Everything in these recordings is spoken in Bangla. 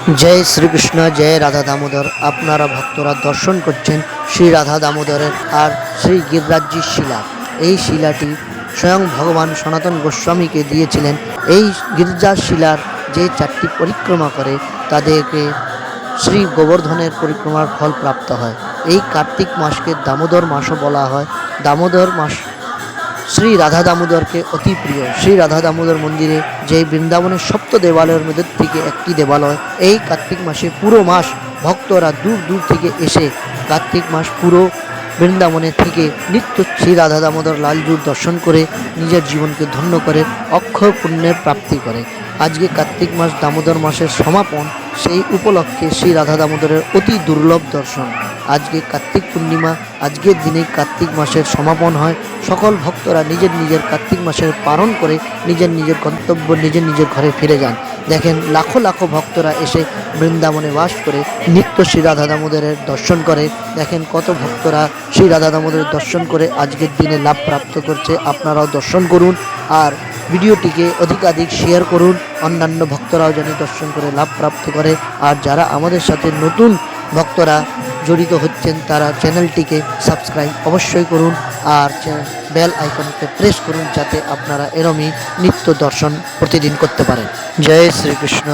जय श्री कृष्ण जय राधा दामोदर। আপনারা ভক্তরা দর্শন করছেন শ্রী রাধা দামোদরের আর শ্রী গিরিরাজজির শিলা। এই শিলাটি স্বয়ং ভগবান সনাতন গোস্বামীকে দিয়েছিলেন। এই গিরিজার শিলার যে চারটি পরিক্রমা করে তাদেরকে শ্রী গোবর্ধনের পরিক্রমার ফল প্রাপ্ত হয়। এই কার্তিক মাসকে দামোদর মাসও বলা হয়। দামোদর মাস শ্রী রাধা দামোদরকে অতি প্রিয়। শ্রী রাধা দামোদর মন্দিরে যে বৃন্দাবনের সপ্ত দেবালয়ের মধ্যে থেকে একটি দেবালয়। এই কার্তিক মাসে পুরো মাস ভক্তরা দূর দূর থেকে এসে কার্তিক মাস পুরো বৃন্দাবনে থেকে নিত্য শ্রী রাধা দামোদর লালজুর দর্শন করে নিজের জীবনকে ধন্য করে অক্ষয় পুণ্যের প্রাপ্তি করে। আজকে কার্তিক মাস দামোদর মাসের সমাপন, সেই উপলক্ষে শ্রী রাধা দামোদরের অতি দুর্লভ দর্শন। আজকে কার্তিক পূর্ণিমা, আজকের দিনে কার্তিক মাসের সমাপন হয়। সকল ভক্তরা নিজের নিজের কার্তিক মাসের পালন করে নিজের নিজের গন্তব্য নিজের নিজের ঘরে ফিরে যান। দেখেন লাখো লাখো ভক্তরা এসে বৃন্দাবনে বাস করে নিত্য শ্রী রাধা দামোদরের দর্শন করে। দেখেন কত ভক্তরা শ্রী রাধা দামোদরের দর্শন করে আজকের দিনে লাভ প্রাপ্ত করছে। আপনারাও দর্শন করুন আর ভিডিওটিকে অধিকাধিক শেয়ার করুন, অন্যান্য ভক্তরাও যেন দর্শন করে লাভ প্রাপ্ত করে। আর যারা আমাদের সাথে নতুন ভক্তরা জড়িত হচ্ছেন তারা চ্যানেলটিকে সাবস্ক্রাইব অবশ্যই করুন আর বেল আইকনকে প্রেস করুন যাতে আপনারা এরমই নিত্য দর্শন প্রতিদিন করতে পারেন। জয় শ্রীকৃষ্ণ।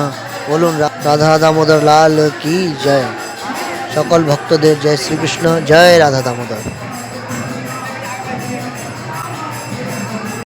বলুন রাধা দামোদর লাল কি জয়। সকল ভক্তদের জয় শ্রীকৃষ্ণ, জয় রাধা দামোদর।